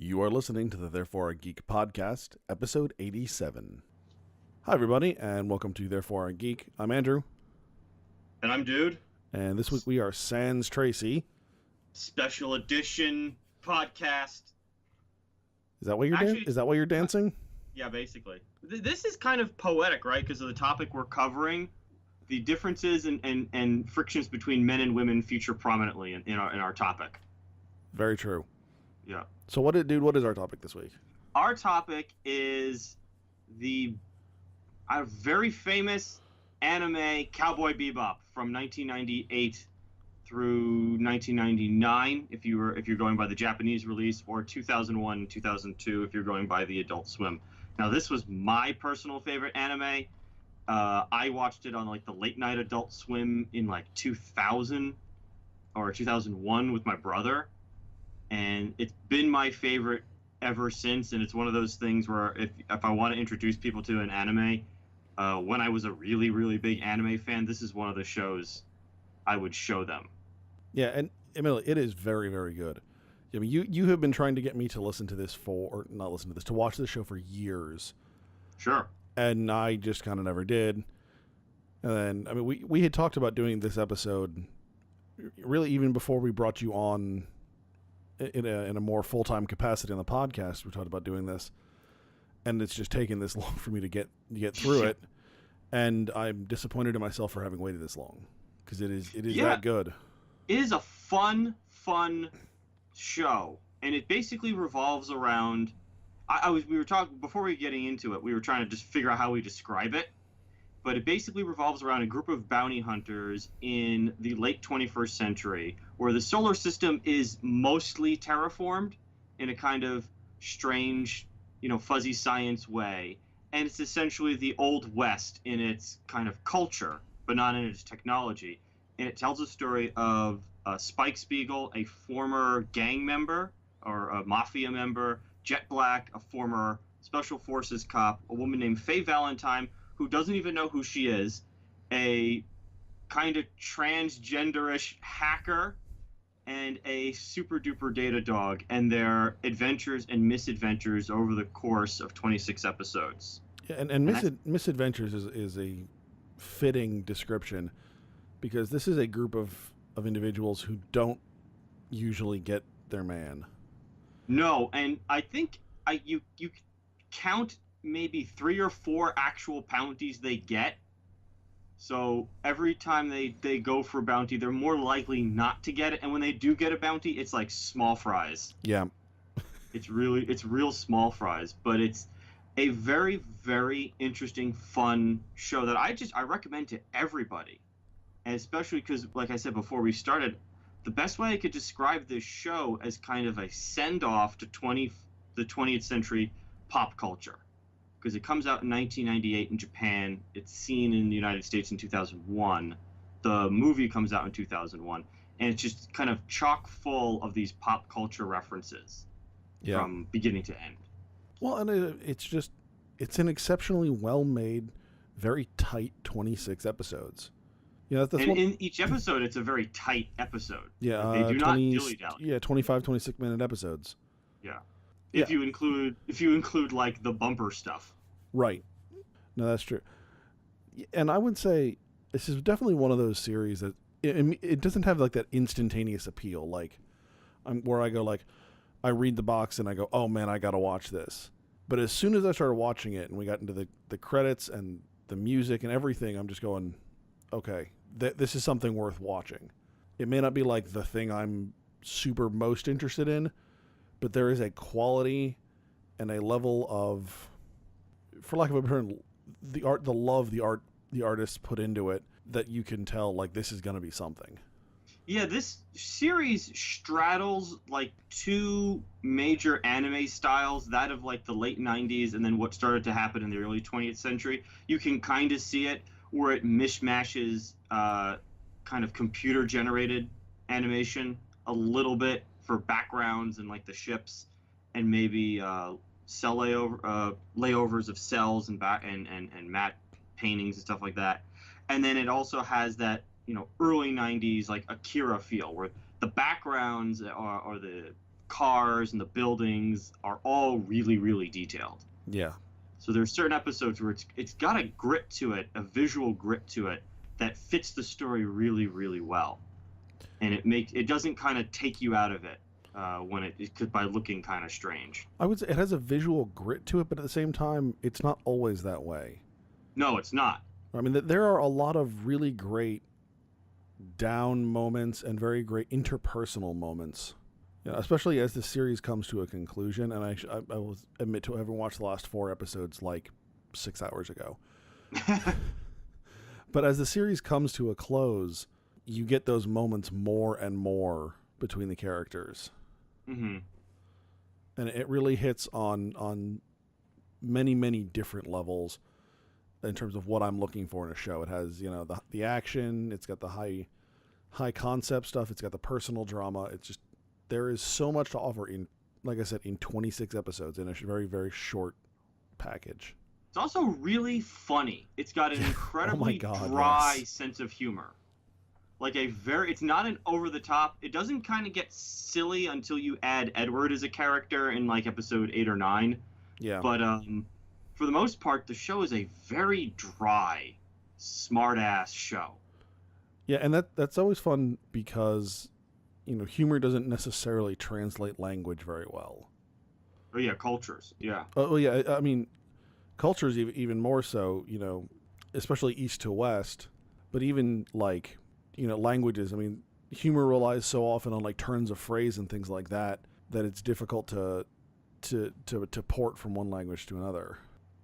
You are listening to the Therefore a Geek podcast, episode 87. Hi, everybody, and welcome to Therefore a Geek. I'm Andrew. And I'm Dude. And this week we are Sans Tracy. Special edition podcast. Is that why you're dancing? Yeah, basically. This is kind of poetic, right? Because of the topic we're covering. The differences and frictions between men and women feature prominently in our topic. Very true. Yeah. So what is our topic this week? Our topic is our very famous anime Cowboy Bebop from 1998 through 1999 if you're going by the Japanese release, or 2001 2002 if you're going by the Adult Swim. Now, this was my personal favorite anime. I watched it on like the late night Adult Swim in like 2000 or 2001 with my brother. And it's been my favorite ever since, and it's one of those things where if I want to introduce people to an anime, when I was a really, really big anime fan, this is one of the shows I would show them. Yeah, and Emily, it is very, very good. I mean, you have been trying to get me to to watch this show for years. Sure. And I just kind of never did. And then, I mean, we had talked about doing this episode really even before we brought you on in a more full-time capacity on the podcast. We talked about doing this, and it's just taken this long for me to get through it, and I'm disappointed in myself for having waited this long, because it is that good. It is a fun show, and it basically revolves around we were talking before we were getting into it, we were trying to just figure out how we describe it, but it basically revolves around a group of bounty hunters in the late 21st century where the solar system is mostly terraformed in a kind of strange, fuzzy science way. And it's essentially the Old West in its kind of culture, but not in its technology. And it tells a story of Spike Spiegel, a former gang member or a mafia member, Jet Black, a former special forces cop, a woman named Faye Valentine, who doesn't even know who she is, a kind of transgenderish hacker, and a super duper data dog, and their adventures and misadventures over the course of 26 episodes. Yeah, and misadventures is a fitting description, because this is a group of individuals who don't usually get their man. No, and I think you count maybe 3 or 4 actual bounties they get. So every time they go for a bounty, they're more likely not to get it. And when they do get a bounty, it's like small fries. Yeah. It's real small fries. But it's a very, very interesting, fun show that I recommend to everybody. And especially because, like I said before we started, the best way I could describe this show as kind of a send-off to the 20th century pop culture. Because it comes out in 1998 in Japan. It's seen in the United States in 2001. The movie comes out in 2001. And it's just kind of chock full of these pop culture references from beginning to end. Well, and it's an exceptionally well-made, very tight 26 episodes. Yeah, in each episode, it's a very tight episode. Yeah, they do not dilly-dally. Yeah, 25, 26-minute episodes. Yeah. If you include like the bumper stuff. Right. No, that's true. And I would say this is definitely one of those series that it doesn't have like that instantaneous appeal. Like where I go like, I read the box and I go, oh man, I got to watch this. But as soon as I started watching it and we got into the credits and the music and everything, I'm just going, okay, this is something worth watching. It may not be like the thing I'm super most interested in, but there is a quality and a level of, for lack of a better term, the artists put into it, that you can tell like this is going to be something. Yeah, this series straddles like 2 major anime styles, that of like the late 90s and then what started to happen in the early 20th century. You can kind of see it where it mishmashes kind of computer generated animation a little bit for backgrounds and like the ships, and maybe cell layovers of cells and matte paintings and stuff like that. And then it also has that early 90s like Akira feel, where the backgrounds or the cars and the buildings are all really, really detailed. Yeah. So there's certain episodes where it's got a grit to it, a visual grit to it that fits the story really, really well, and it doesn't kind of take you out of it when it by looking kind of strange. I would say it has a visual grit to it, but at the same time, it's not always that way. No, it's not. I mean, there are a lot of really great down moments and very great interpersonal moments. You know, especially as the series comes to a conclusion, and I will admit to having watched the last 4 episodes like 6 hours ago. But as the series comes to a close, you get those moments more and more between the characters. Mm-hmm. And it really hits on many, many different levels in terms of what I'm looking for in a show. It has, you know, the action, it's got the high concept stuff, it's got the personal drama. It's just, there is so much to offer in, like I said, in 26 episodes in a very, very short package. It's also really funny. It's got an incredibly dry sense of humor. Like it's not an over the top. It doesn't kind of get silly until you add Edward as a character in like episode 8 or 9. Yeah. But for the most part, the show is a very dry, smart ass show. Yeah, and that's always fun because, you know, humor doesn't necessarily translate language very well. Oh yeah, cultures. Yeah. Oh yeah, I mean, cultures even more so. You know, especially east to west, but even like, you know, languages. I mean, humor relies so often on like turns of phrase and things like that it's difficult to port from one language to another.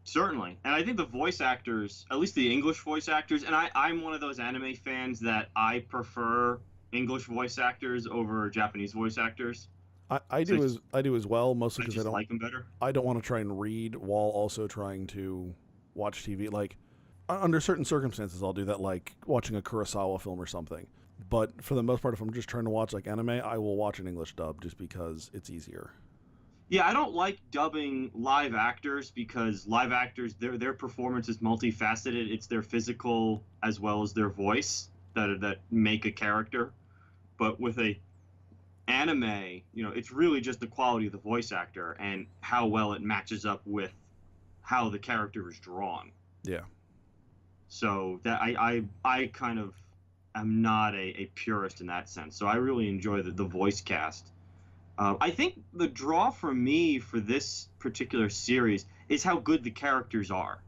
Certainly. And I think the voice actors, at least the English voice actors, and I'm one of those anime fans that I prefer English voice actors over Japanese voice actors. I do as well, mostly because I don't like them better. I don't want to try and read while also trying to watch TV. Like, under certain circumstances, I'll do that, like watching a Kurosawa film or something. But for the most part, if I'm just trying to watch like anime, I will watch an English dub just because it's easier. Yeah, I don't like dubbing live actors because live actors, their performance is multifaceted. It's their physical as well as their voice that make a character. But with a anime, you know, it's really just the quality of the voice actor and how well it matches up with how the character is drawn. Yeah. So that I kind of am not a purist in that sense. So I really enjoy the voice cast. I think the draw for me for this particular series is how good the characters are.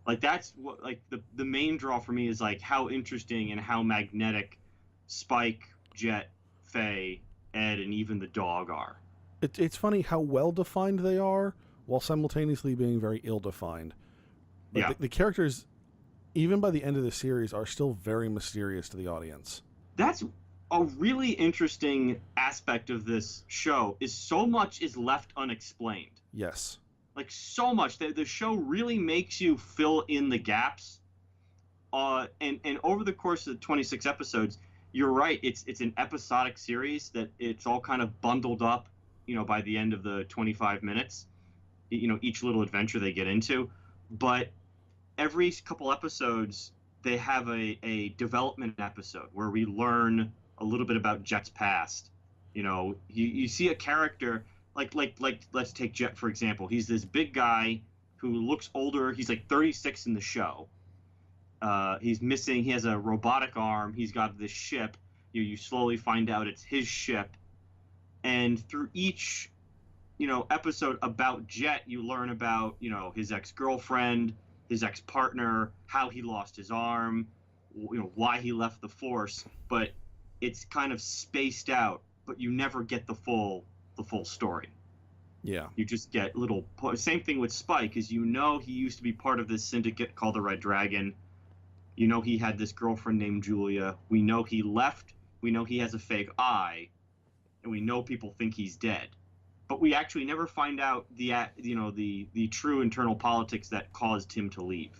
Like that's what like the main draw for me is like how interesting and how magnetic Spike, Jet, Faye, Ed, and even the dog are. It's funny how well defined they are while simultaneously being very ill defined. Like yeah. The characters, even by the end of the series, are still very mysterious to the audience. That's a really interesting aspect of this show is so much is left unexplained. Yes. Like so much. The show really makes you fill in the gaps. And over the course of the 26 episodes, you're right. It's an episodic series that it's all kind of bundled up, you know, by the end of the 25 minutes, you know, each little adventure they get into. But every couple episodes, they have a development episode where we learn a little bit about Jet's past. You know, you see a character like let's take Jet for example. He's this big guy who looks older. He's like 36 in the show. He's missing. He has a robotic arm. He's got this ship. You slowly find out it's his ship, and through each, you know, episode about Jet, you learn about, you know, his ex-girlfriend, his ex-partner, how he lost his arm, you know, why he left the Force. But it's kind of spaced out, but you never get the full story. Yeah. You just get little. Same thing with Spike, is, you know, he used to be part of this syndicate called the Red Dragon. You know, he had this girlfriend named Julia. We know he left. We know he has a fake eye, and we know people think he's dead. But we actually never find out the true internal politics that caused him to leave,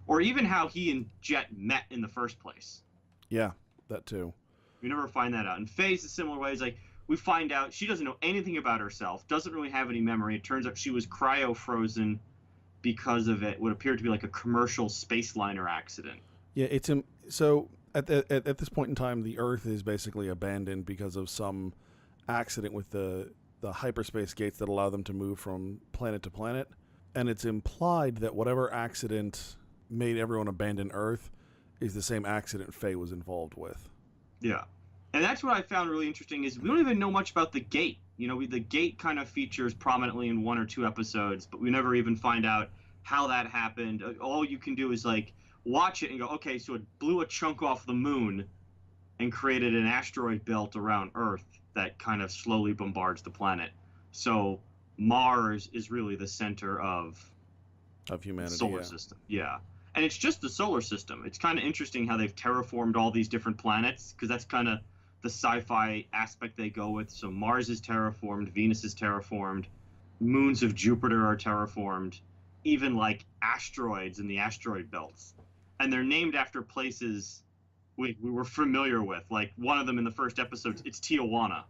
or even how he and Jet met in the first place. Yeah. That too. We never find that out. And Faye's a similar way. It's like we find out she doesn't know anything about herself, doesn't really have any memory. It turns out she was cryo-frozen because of what appeared to be like a commercial space liner accident. Yeah, so at this point in time, the Earth is basically abandoned because of some accident with the hyperspace gates that allow them to move from planet to planet. And it's implied that whatever accident made everyone abandon Earth is the same accident Faye was involved with. Yeah. And that's what I found really interesting is we don't even know much about the gate. The gate kind of features prominently in 1 or 2 episodes, but we never even find out how that happened. All you can do is like watch it and go, okay, so it blew a chunk off the moon and created an asteroid belt around Earth that kind of slowly bombards the planet. So Mars is really the center of humanity, the solar system. Yeah. And it's just the solar system. It's kind of interesting how they've terraformed all these different planets, because that's kind of the sci-fi aspect they go with. So Mars is terraformed, Venus is terraformed, moons of Jupiter are terraformed, even like asteroids in the asteroid belts. And they're named after places we were familiar with. Like one of them in the first episode, it's Tijuana.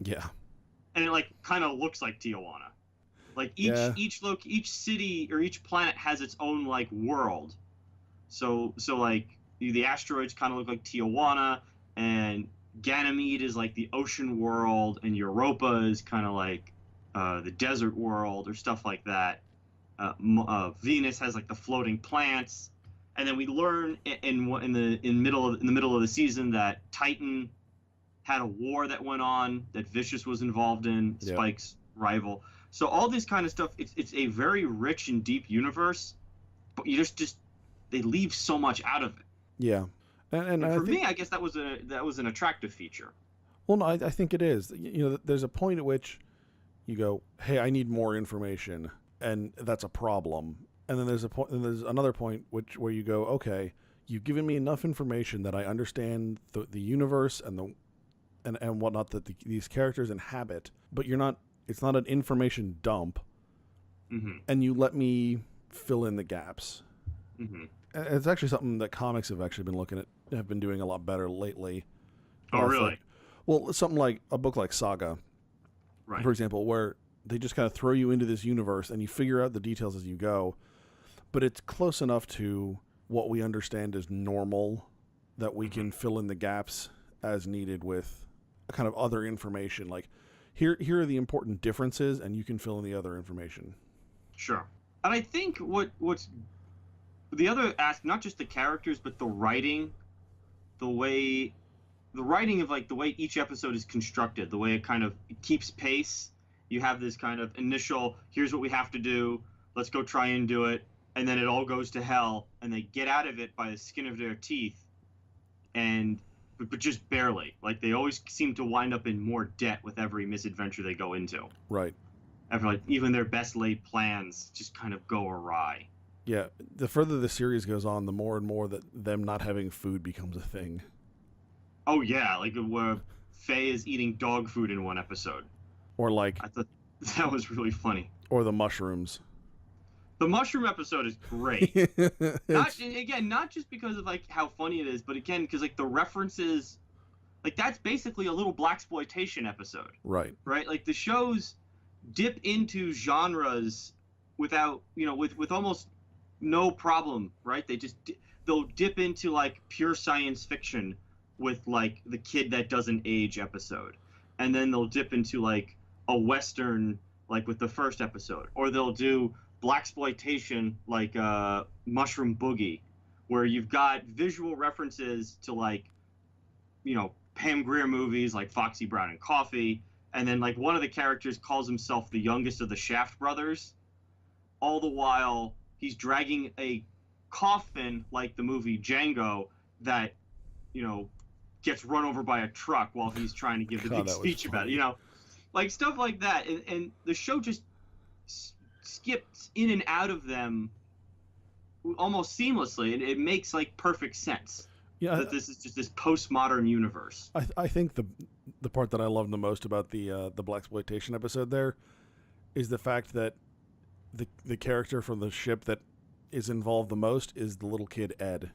Yeah. And it like kind of looks like Tijuana. Like each city or each planet has its own like world. So like the asteroids kind of look like Tijuana, and Ganymede is like the ocean world, and Europa is kind of like the desert world or stuff like that. Venus has like the floating plants, and then we learn in the middle of the season that Titan had a war that went on that Vicious was involved in, Spike's rival. So all this kind of stuff, it's a very rich and deep universe, but you just they leave so much out of it. Yeah, and for me, I guess that was an attractive feature. Well, no, I think it is. There's a point at which you go, "Hey, I need more information," and that's a problem. And then there's another point where you go, "Okay, you've given me enough information that I understand the universe and whatnot that these characters inhabit, but you're not. It's not an information dump, and you let me fill in the gaps." Mm-hmm. It's actually something that comics have actually have been doing a lot better lately. Oh, really? Something like a book like Saga, right, for example, where they just kind of throw you into this universe and you figure out the details as you go, but it's close enough to what we understand as normal that we can fill in the gaps as needed with kind of other information. Like, here are the important differences, and you can fill in the other information. Sure. And I think what's the other aspect, not just the characters, but the writing of like the way each episode is constructed, the way it kind of keeps pace. You have this kind of initial, here's what we have to do, let's go try and do it, and then it all goes to hell, and they get out of it by the skin of their teeth, but just barely. Like, they always seem to wind up in more debt with every misadventure they go into. Right. Even their best laid plans just kind of go awry. Yeah, the further the series goes on, the more and more that them not having food becomes a thing. Oh yeah, like where Faye is eating dog food in one episode. Or like, I thought that was really funny. Or the mushrooms. The mushroom episode is great. Not just because of like how funny it is, but again because like the references, like that's basically a little blaxploitation episode. Right. Right. Like the shows dip into genres without with almost no problem. Right. They'll dip into like pure science fiction with like the kid that doesn't age episode, and then they'll dip into like a western like with the first episode, or they'll do blaxploitation like Mushroom Boogie, where you've got visual references to like Pam Grier movies like Foxy Brown and Coffee, and then like one of the characters calls himself the youngest of the Shaft brothers, all the while he's dragging a coffin like the movie Django that gets run over by a truck while he's trying to give the big speech about it, like stuff like that, and the show just skips in and out of them almost seamlessly, and it makes like perfect sense. Yeah, that this is just this postmodern universe. I think the part that I love the most about the blaxploitation episode there is the fact that the character from the ship that is involved the most is the little kid Ed.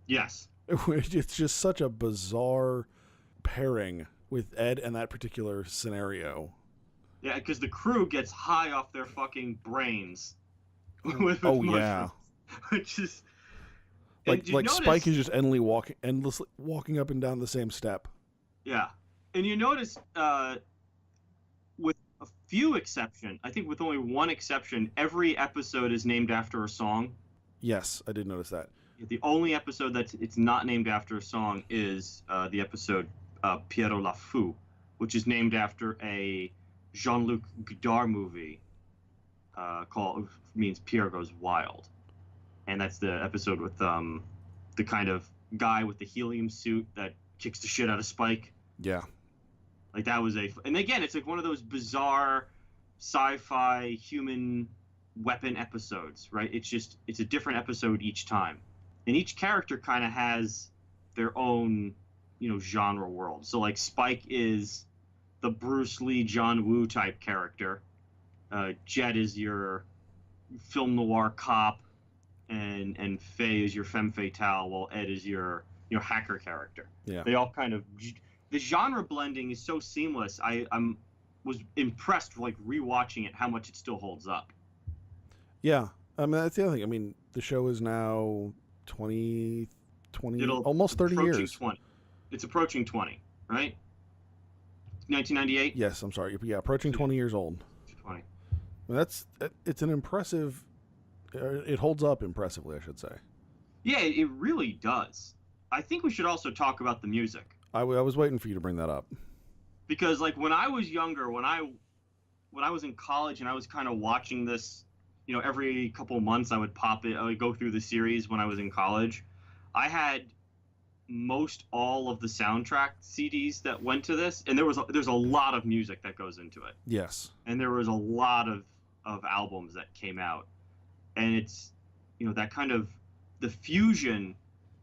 Yes. It's just such a bizarre pairing with Ed and that particular scenario. Yeah, because the crew gets high off their fucking brains with mushrooms, yeah, which is like Spike is just endlessly walking up and down the same step. Yeah, and you notice with a few exception, I think with only one exception, every episode is named after a song. Yes, I did notice that. The only episode that's it's not named after a song is the episode Pierrot la Fou, which is named after a Jean-Luc Godard movie called means Pierre Goes Wild, and that's the episode with the kind of guy with the helium suit that kicks the shit out of Spike. Yeah. Like that was and again, it's like one of those bizarre sci-fi human weapon episodes, right? It's a different episode each time, and each character kind of has their own, genre world. So like Spike is the Bruce Lee, John Woo type character. Jet is your film noir cop, and Faye is your femme fatale, while Ed is your hacker character. Yeah. They all kind of the genre blending is so seamless. I was impressed, like rewatching it, how much it still holds up. Yeah, I mean that's the other thing. I mean the show is now 20, almost 30 years. 20. It's approaching 20, right? 1998. Yes, I'm sorry. Yeah, approaching 20 years old. 20. I mean, it's an impressive. It holds up impressively, I should say. Yeah, it really does. I think we should also talk about the music. I was waiting for you to bring that up. Because like when I was younger, when I was in college and I was kind of watching this, every couple of months I would pop it. I would go through the series when I was in college. I had most all of the soundtrack CDs that went to this, and there's a lot of music that goes into it. Yes. And there was a lot of albums that came out, and it's that kind of the fusion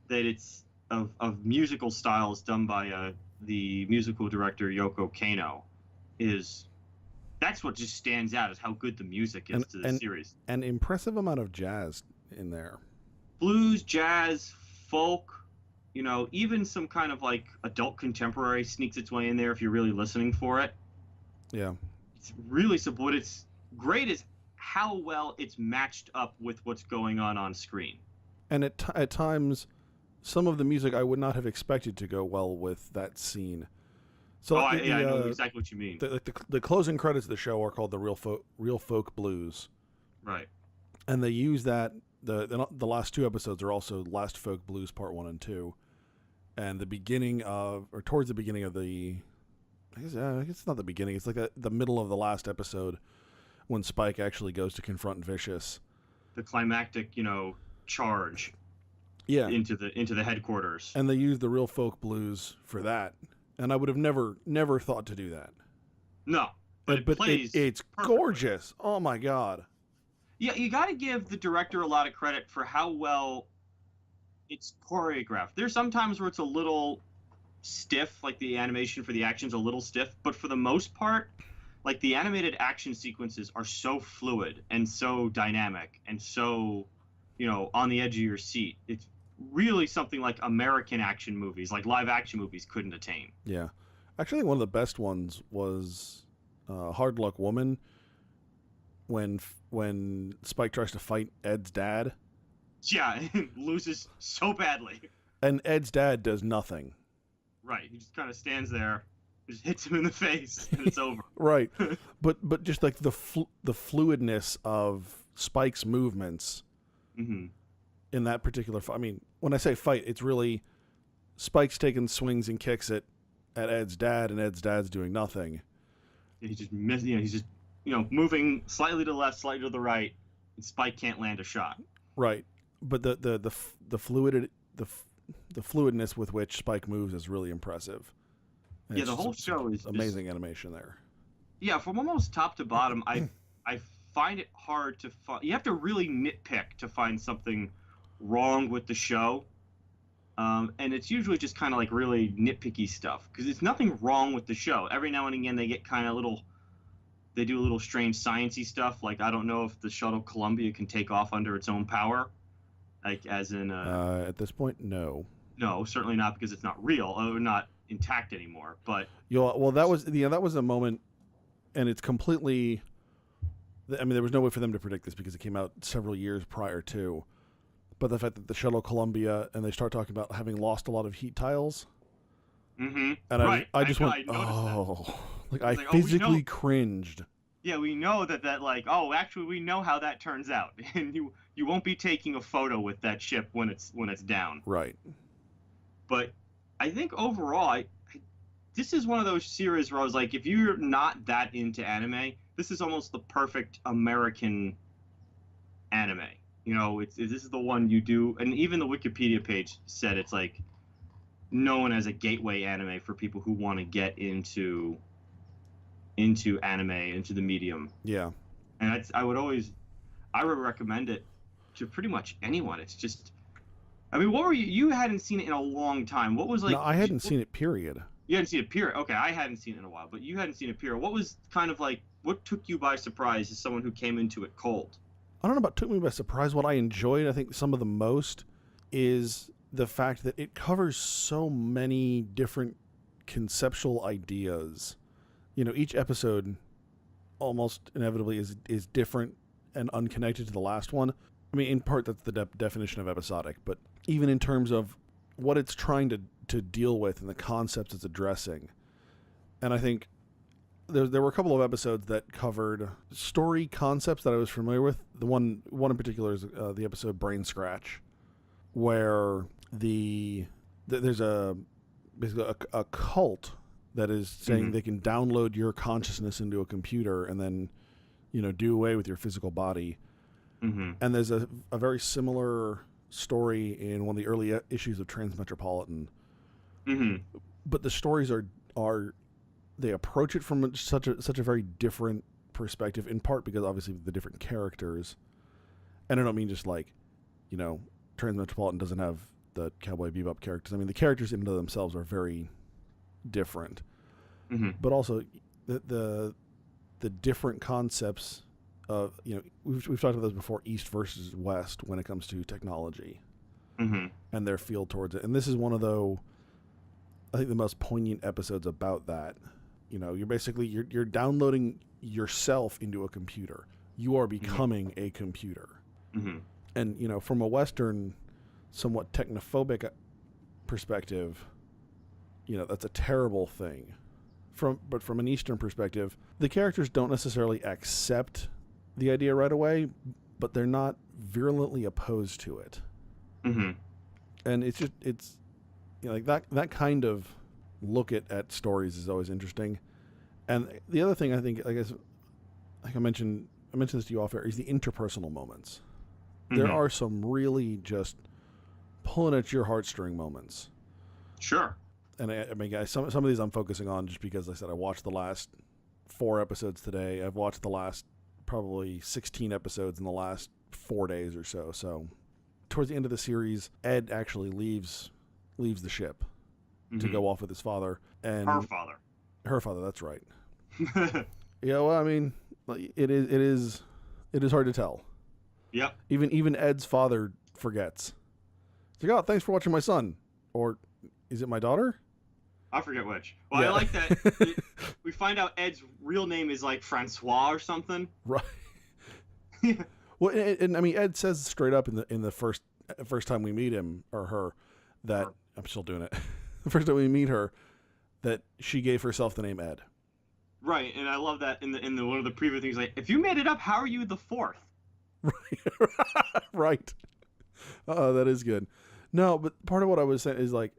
that it's of musical styles done by the musical director Yoko Kanno that's what just stands out, is how good the music is to the series. An impressive amount of jazz in there. Blues, jazz, folk, even some kind of like adult contemporary sneaks its way in there if you're really listening for it. Yeah. It's really simple. What it's great is how well it's matched up with what's going on screen. And at times, some of the music I would not have expected to go well with that scene. So I know exactly what you mean. The closing credits of the show are called the Real Folk Blues. Right. And they use that. The last two episodes are also Last Folk Blues Part 1 and 2. And towards the beginning of I guess it's not the beginning. It's like the middle of the last episode when Spike actually goes to confront Vicious. The climactic, charge. Yeah. Into the headquarters. And they use the Real Folk Blues for that. And I would have never thought to do that. No. But it plays it's perfectly. Gorgeous. Oh my God. Yeah, you got to give the director a lot of credit for how well it's choreographed. There's some times where it's a little stiff, like the animation for the action's a little stiff, but for the most part, like the animated action sequences are so fluid and so dynamic and so, on the edge of your seat. It's really something like American action movies, like live action movies, couldn't attain. Yeah. Actually, one of the best ones was Hard Luck Woman, when Spike tries to fight Ed's dad. Yeah, loses so badly. And Ed's dad does nothing. Right, he just kind of stands there, just hits him in the face, and it's over. Right, but just like the fluidness of Spike's movements mm-hmm. in that particular fight. I mean, when I say fight, it's really Spike's taking swings and kicks at Ed's dad, and Ed's dad's doing nothing. He's just he's just moving slightly to the left, slightly to the right, and Spike can't land a shot. Right, but the fluidness with which Spike moves is really impressive. And yeah, the whole show is amazing animation there. Yeah, from almost top to bottom, I find it hard to find. You have to really nitpick to find something wrong with the show, and it's usually just kind of like really nitpicky stuff because there's nothing wrong with the show. Every now and again, they get kind of they do a little strange sciencey stuff. Like I don't know if the shuttle Columbia can take off under its own power, like as in. At this point, no. No, certainly not because it's not real or not intact anymore. But well, that was a moment, and it's completely. I mean, there was no way for them to predict this because it came out several years prior to. But the fact that the shuttle Columbia and they start talking about having lost a lot of heat tiles. Mm-hmm. And right. I just went, I noticed that. Like, I like, physically cringed. Yeah, we know that like, oh, actually, we know how that turns out, and you won't be taking a photo with that ship when it's down. Right. But I think overall, this is one of those series where I was like, if you're not that into anime, this is almost the perfect American anime. You know, this is the one you do, and even the Wikipedia page said it's like known as a gateway anime for people who want to get into anime, into the medium. Yeah. And I would recommend it to pretty much anyone. It's just, I mean, what were you hadn't seen it in a long time. What was like? No, I hadn't seen it, period. You hadn't seen it, period. Okay, I hadn't seen it in a while, but you hadn't seen it, period. What was kind of like, what took you by surprise as someone who came into it cold? I don't know about took me by surprise. What I enjoyed, I think, some of the most is the fact that it covers so many different conceptual ideas. You know, each episode almost inevitably is different and unconnected to the last one. I mean, in part, that's the definition of episodic, but even in terms of what it's trying to deal with and the concepts it's addressing. And I think there were a couple of episodes that covered story concepts that I was familiar with. The one in particular is the episode Brain Scratch, where there's basically a cult that is saying they can download your consciousness into a computer and then, you know, do away with your physical body. And there's a very similar story in one of the early issues of Transmetropolitan. But the stories are they approach it from such a very different perspective, in part because obviously the different characters. And I don't mean just like, you know, Transmetropolitan doesn't have the Cowboy Bebop characters. I mean, the characters in and of themselves are very different. But also the different concepts of, you know, we've talked about this before, East versus West when it comes to technology and their feel towards it. And this is one of I think the most poignant episodes about that. You know, you're basically you're downloading yourself into a computer. You are becoming a computer. And, you know, from a Western, somewhat technophobic perspective, you know, that's a terrible thing. But from an Eastern perspective, the characters don't necessarily accept the idea right away, but they're not virulently opposed to it. And it's you know, like that kind of look at stories is always interesting. And the other thing I think, I guess, like I mentioned this to you off air, is the interpersonal moments. There are some really just pulling at your heartstring moments. Sure. And I mean, guys, some of these I'm focusing on just because, like I said, I watched the last 4 episodes today. I've watched the last probably 16 episodes in the last 4 days or so. So towards the end of the series, Ed actually leaves the ship to go off with his father. And her father, that's right. Yeah, well, I mean, it is hard to tell. Yep. Even Ed's father forgets. It's like, oh, thanks for watching my son. Or is it my daughter? I forget which. Well, yeah. I like that we find out Ed's real name is like Francois or something. Right. Well, and I mean, Ed says straight up in the first time we meet him or her that I'm still doing it. The first time we meet her, that she gave herself the name Ed. Right, and I love that in the one of the previous things, like, if you made it up, how are you the fourth? Right. That is good. No, but part of what I was saying is, like,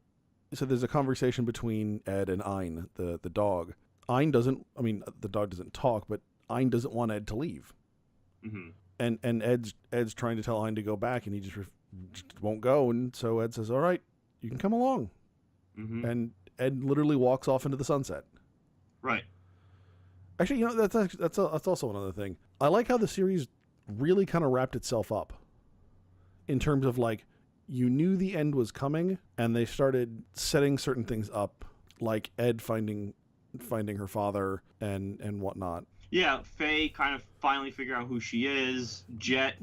so there's a conversation between Ed and Ein, the dog. Ein doesn't, I mean, the dog doesn't talk, but Ein doesn't want Ed to leave. And Ed's trying to tell Ein to go back, and he just won't go. And so Ed says, all right, you can come along. And Ed literally walks off into the sunset. Right. Actually, you know, that's also another thing. I like how the series really kind of wrapped itself up in terms of, like, you knew the end was coming, and they started setting certain things up, like Ed finding her father and whatnot. Yeah, Faye kind of finally figure out who she is. Jet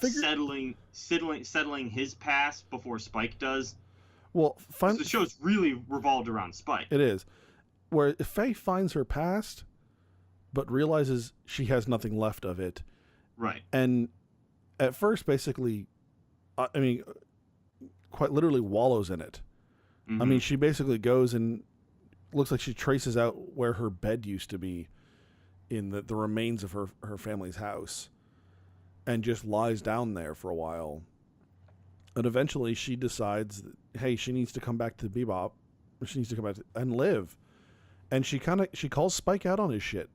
settling his past before Spike does. Well, the show's really revolved around Spike. It is. Where Faye finds her past, but realizes she has nothing left of it. Right. And at first, basically, I mean, quite literally wallows in it. I mean, she basically goes and, looks like she traces out where her bed used to be in the remains of her family's house, and just lies down there for a while. And eventually she decides that, hey, she needs to come back to Bebop. She needs to come back and live. And she calls Spike out on his shit.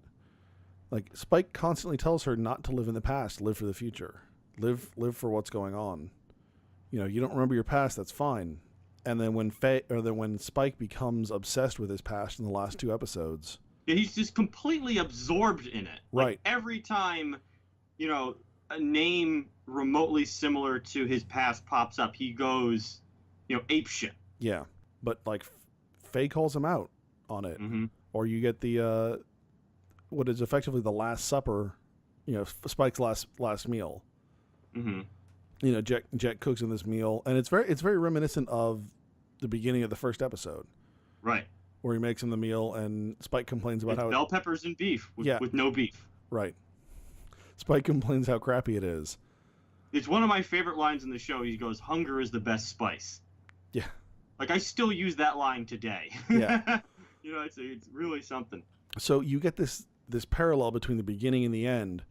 Like, Spike constantly tells her not to live in the past, live for the future. Live for what's going on. You know, you don't remember your past, that's fine. And then when Spike becomes obsessed with his past in the last 2 episodes, yeah, he's just completely absorbed in it. Right. Like, every time, you know, a name remotely similar to his past pops up, he goes, you know, ape shit. Yeah, but like Faye calls him out on it, Mm-hmm. or you get the what is effectively the Last Supper, you know, Spike's last meal. Mm-hmm. You know, Jet cooks in this meal, and it's very reminiscent of the beginning of the first episode, Right. where he makes him the meal, and Spike complains about It's how bell peppers and beef with no beef. Right. Spike complains how crappy it is. It's one of my favorite lines in the show. He goes, "Hunger is the best spice." Yeah. Like, I still use that line today. Yeah. You know, it's really something. So you get this parallel between the beginning and the end,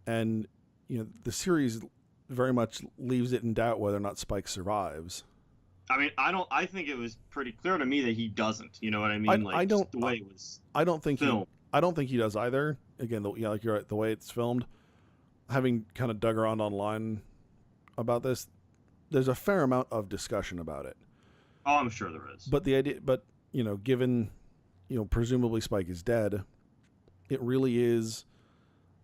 and you know the series very much leaves it in doubt whether or not Spike survives. I mean, I think it was pretty clear to me that he doesn't. You know what I mean? I don't. Just the way it was. I don't think filmed. I don't think he does either. Again, like you're right, the way it's filmed. Having kind of dug around online about this, there's a fair amount of discussion about it. Oh, I'm sure there is. But you know, given, you know, presumably Spike is dead, it really is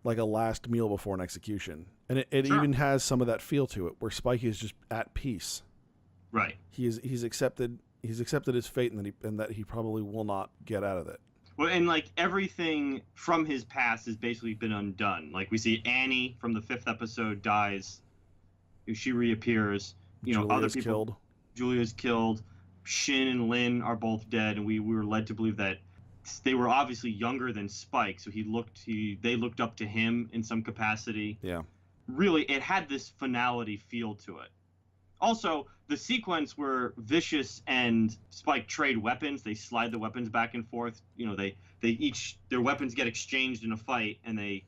like a last meal before an execution, and it Sure. even has some of that feel to it, where Spike is just at peace. Right. He's accepted his fate, and that he probably will not get out of it. Well, and like everything from his past has basically been undone. Like, we see Annie from the 5th episode dies. She reappears. You know, other Julia's people. killed. Julia's killed. Shin and Lin are both dead, and we were led to believe that they were obviously younger than Spike, so they looked up to him in some capacity. Yeah. Really, it had this finality feel to it. Also, the sequence where Vicious and Spike trade weapons, they slide the weapons back and forth. You know, their weapons get exchanged in a fight, and they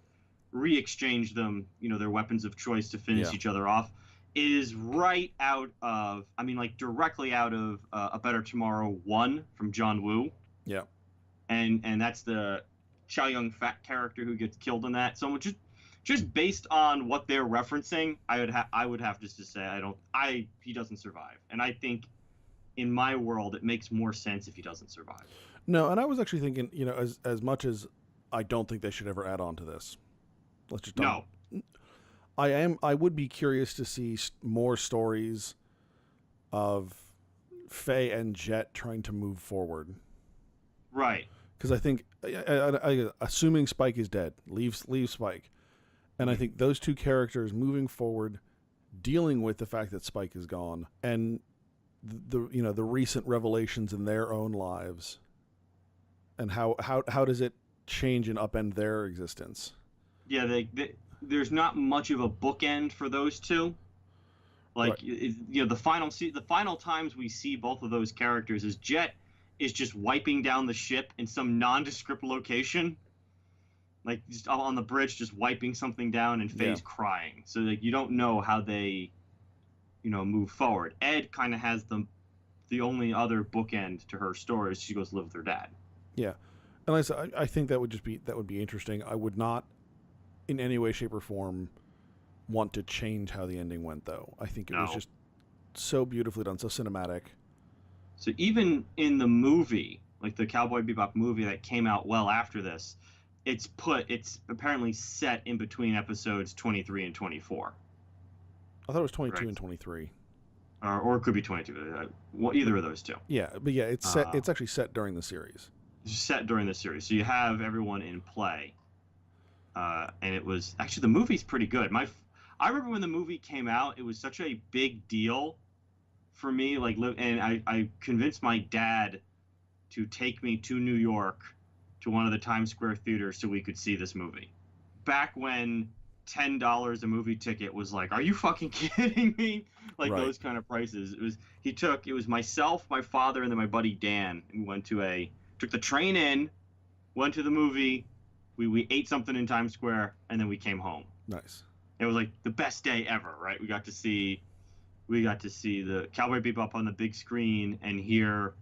re-exchange them, you know, their weapons of choice to finish each other off, is right out of, I mean, like, directly out of A Better Tomorrow 1 from John Woo. Yeah. And that's the Chow Yun Fat character who gets killed in that. So just based on what they're referencing, I would have just to say he doesn't survive. And I think in my world it makes more sense if he doesn't survive. No, and I was actually thinking, you know, as much as I don't think they should ever add on to this. Let's just No. I would be curious to see more stories of Faye and Jet trying to move forward. Right. Because I think, assuming Spike is dead, leave Spike, and I think those two characters moving forward, dealing with the fact that Spike is gone, and the recent revelations in their own lives, and how does it change and upend their existence? Yeah, there's not much of a bookend for those two. Like, Right. you know, the final times we see both of those characters is Jet is just wiping down the ship in some nondescript location, like just on the bridge, just wiping something down, and Faye's crying. So like, you don't know how they, you know, move forward. Ed kind of has the only other bookend to her story is she goes live with her dad. Yeah, and like I said, I think that would be interesting. I would not, in any way, shape, or form, want to change how the ending went, though. I think it was just so beautifully done, so cinematic. So even in the movie, like the Cowboy Bebop movie that came out well after this, it's apparently set in between episodes 23 and 24. I thought it was 22 and 23. Or it could be 22. Either of those two. Yeah, but yeah, it's set. It's actually set during the series. It's set during the series, so you have everyone in play. And it was actually, the movie's pretty good. I remember when the movie came out, it was such a big deal for me. And I convinced my dad to take me to New York to one of the Times Square theaters so we could see this movie. Back when $10 a movie ticket was like, are you fucking kidding me? Like Right. those kind of prices. It was myself, my father, and then my buddy Dan. And we took the train in, went to the movie, we ate something in Times Square, and then we came home. Nice. It was like the best day ever, right? We got to see the Cowboy Bebop on the big screen and hear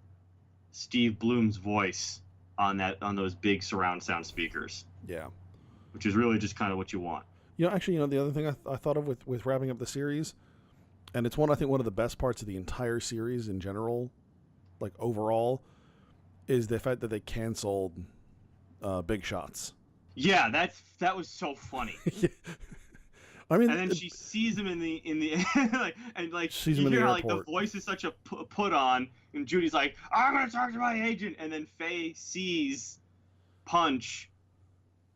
Steve Bloom's voice on those big surround sound speakers. Yeah. Which is really just kind of what you want. Actually, the other thing I thought of with wrapping up the series, and it's I think one of the best parts of the entire series in general, like overall, is the fact that they canceled Big Shots. Yeah, that was so funny. I mean, and then she sees him in the sees you him in hear the how airport. like the voice is such a put on, and Judy's like, I'm gonna talk to my agent, and then Faye sees Punch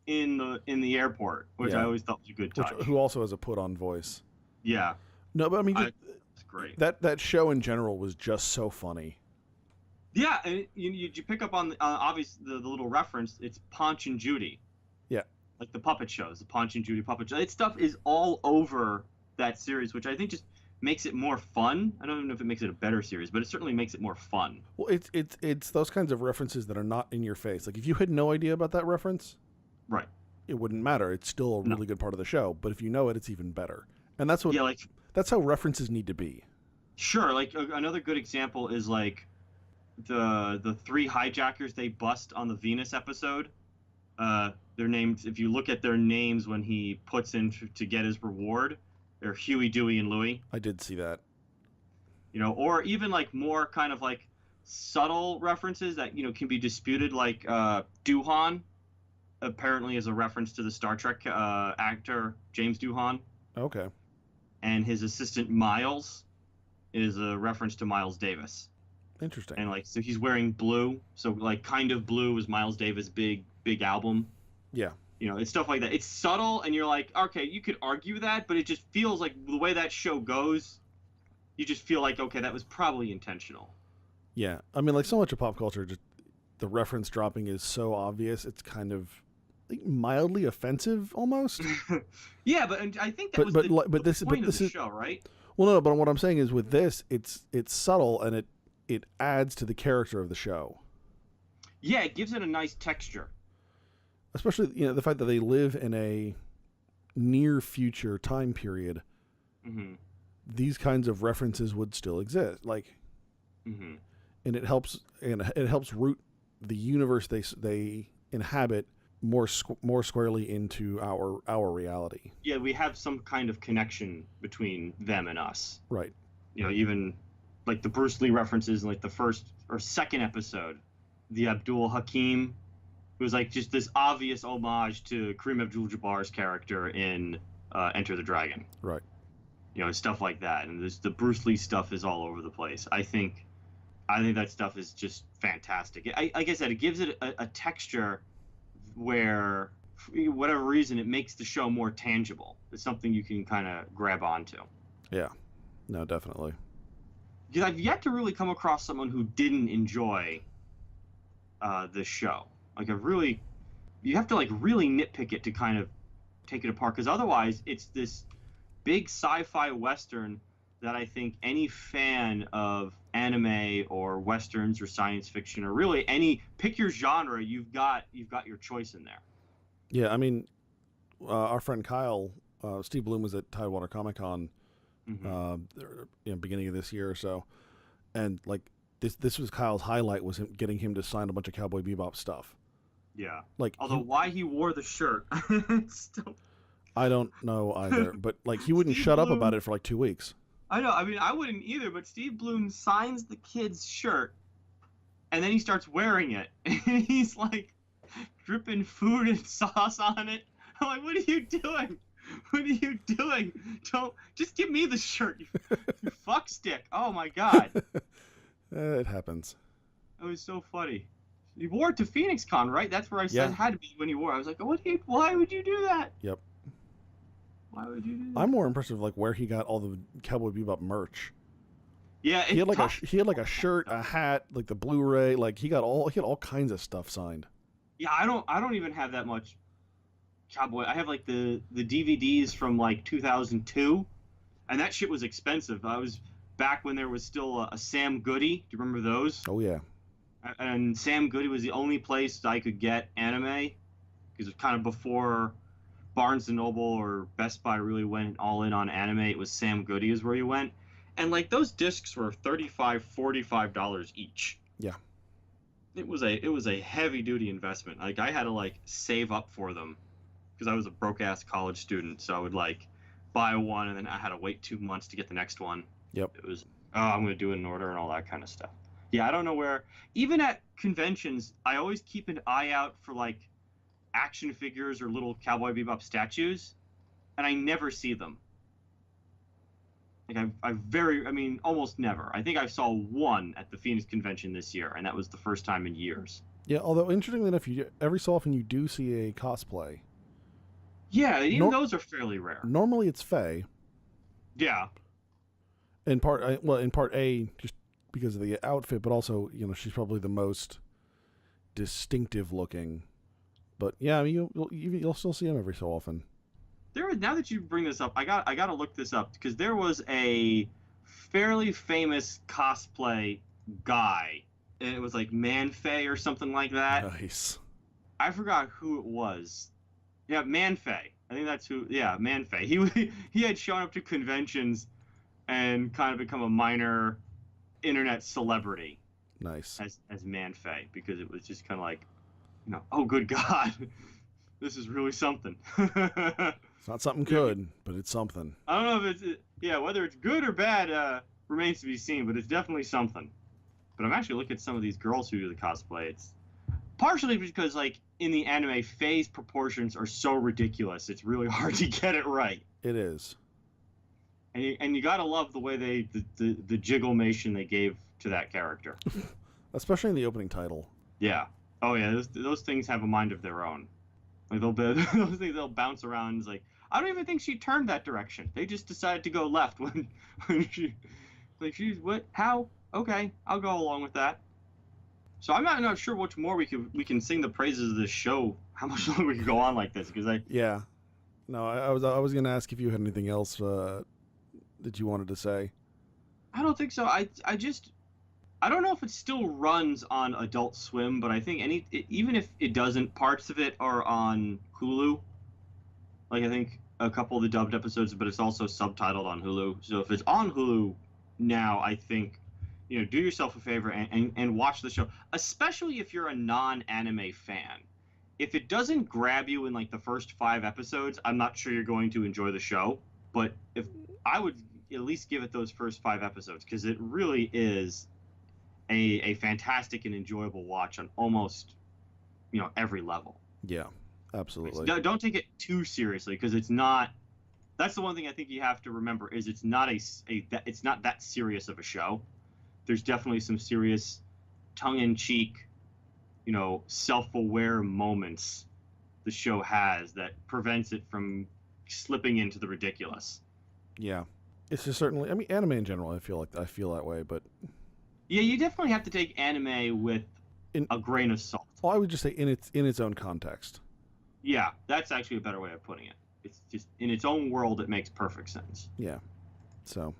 in the airport, which I always thought was a good touch. Who also has a put on voice. Yeah. No, but I mean, it's great. That show in general was just so funny. Yeah, and you pick up on obviously the little reference. It's Punch and Judy. Yeah. Like the puppet shows, the Punch and Judy puppet show. That stuff is all over that series, which I think just makes it more fun. I don't even know if it makes it a better series, but it certainly makes it more fun. Well, it's those kinds of references that are not in your face. Like if you had no idea about that reference, right, it wouldn't matter. It's still a really good part of the show. But if you know it, it's even better. And that's what. Yeah, like that's how references need to be. Sure. Like another good example is like the 3 hijackers they bust on the Venus episode. Their names, if you look at their names when he puts in to get his reward, they're Huey, Dewey, and Louie. I did see that. Or even like more kind of like subtle references that, can be disputed, like Doohan apparently is a reference to the Star Trek actor James Doohan. Okay. And his assistant Miles is a reference to Miles Davis. Interesting. And like, so he's wearing blue. So like Kind of Blue was Miles Davis' big album. Yeah. It's stuff like that. It's subtle, and you're like, okay, you could argue that, but it just feels like the way that show goes, you just feel like, okay, that was probably intentional. Yeah. I mean, like so much of pop culture, just the reference dropping is so obvious. It's kind of like mildly offensive almost. Yeah, but I think that was the point of the show, right? Well, no, but what I'm saying is with this, it's subtle, and it adds to the character of the show. Yeah, it gives it a nice texture. Especially, the fact that they live in a near future time period. Mm-hmm. These kinds of references would still exist, mm-hmm. and it helps root the universe they inhabit more squarely into our reality. Yeah, we have some kind of connection between them and us. Right. Even like the Bruce Lee references in like the first or second episode, the Abdul Hakim. It was like just this obvious homage to Kareem Abdul-Jabbar's character in Enter the Dragon. Right. Stuff like that. And the Bruce Lee stuff is all over the place. I think that stuff is just fantastic. Like I said, it gives it a texture where, for whatever reason, it makes the show more tangible. It's something you can kind of grab onto. Yeah. No, definitely. Because I've yet to really come across someone who didn't enjoy this show. Like you have to like really nitpick it to kind of take it apart, because otherwise it's this big sci-fi western that I think any fan of anime or westerns or science fiction or really pick your genre, you've got your choice in there. Yeah, I mean, our friend Kyle, Steve Bloom was at Tidewater Comic-Con, mm-hmm. Beginning of this year or so, and like this was Kyle's highlight, was getting him to sign a bunch of Cowboy Bebop stuff. Yeah. Like, although why he wore the shirt, still... I don't know either. But like, he wouldn't shut up about it for like 2 weeks. I know. I mean, I wouldn't either. But Steve Bloom signs the kid's shirt, and then he starts wearing it, and he's like dripping food and sauce on it. I'm like, what are you doing? What are you doing? Don't just give me the shirt, you fuck stick. Oh my god. It happens. It was so funny. He wore it to Phoenix Con, right? That's where I said it had to be when he wore it. I was like, why would you do that? Yep. Why would you do that? I'm more impressed with like where he got all the Cowboy Bebop merch. Yeah, he had like a shirt, a hat, like the Blu-ray, like he had all kinds of stuff signed. Yeah, I don't even have that much Cowboy. I have like the DVDs from like 2002, and that shit was expensive. I was back when there was still a Sam Goody. Do you remember those? Oh yeah. And Sam Goody was the only place I could get anime because it was kind of before Barnes and Noble or Best Buy really went all in on anime. It was Sam Goody is where you went, and like those discs were $35-$45 each. Yeah. It was a heavy duty investment. Like I had to like save up for them because I was a broke ass college student, so I would like buy one and then I had to wait 2 months to get the next one. Yep. It was I'm gonna do it in order and all that kind of stuff. Yeah, I don't know where. Even at conventions, I always keep an eye out for like action figures or little Cowboy Bebop statues, and I never see them. Like I mean, almost never. I think I saw one at the Phoenix convention this year, and that was the first time in years. Yeah, although interestingly enough, every so often you do see a cosplay. Yeah, even those are fairly rare. Normally it's Faye. Yeah. In part A, just because of the outfit, but also she's probably the most distinctive looking. But yeah, I mean you'll still see him every so often. Now that you bring this up, I got to look this up because there was a fairly famous cosplay guy, and it was like Man-Faye or something like that. Nice. I forgot who it was. Yeah, Man-Faye. I think that's who. Yeah, Man-Faye. He had shown up to conventions and kind of become a minor internet celebrity. Nice. As Man-Faye, because it was just kind of like, oh good God, this is really something. It's not something good, but it's something. I don't know if it's whether it's good or bad remains to be seen, but it's definitely something. But I'm actually looking at some of these girls who do the cosplay. It's partially because like in the anime, Faye's proportions are so ridiculous. It's really hard to get it right. It is. And you gotta love the way the jiggle-mation they gave to that character. Especially in the opening title. Yeah. Oh yeah, those things have a mind of their own. Like those things they'll bounce around. It's like I don't even think she turned that direction. They just decided to go left when she's what? How? Okay, I'll go along with that. So I'm not sure which more we can sing the praises of this show. How much longer we can go on like this? Because yeah. No, I was gonna ask if you had anything else that you wanted to say. I don't think so. I don't know if it still runs on Adult Swim, but I think even if it doesn't, parts of it are on Hulu. Like I think a couple of the dubbed episodes, but it's also subtitled on Hulu. So if it's on Hulu now, I think do yourself a favor and watch the show, especially if you're a non-anime fan. If it doesn't grab you in like the first 5 episodes, I'm not sure you're going to enjoy the show. But if I would at least give it those first 5 episodes because it really is a fantastic and enjoyable watch on almost every level. Yeah, absolutely. Don't take it too seriously because it's not. That's the one thing I think you have to remember is it's not it's not that serious of a show. There's definitely some serious tongue-in-cheek, self-aware moments the show has that prevents it from slipping into the ridiculous. Yeah, it's just certainly. I mean, anime in general, I feel that way, but. Yeah, you definitely have to take anime with a grain of salt. Well, I would just say in its own context. Yeah, that's actually a better way of putting it. It's just in its own world, it makes perfect sense. Yeah. So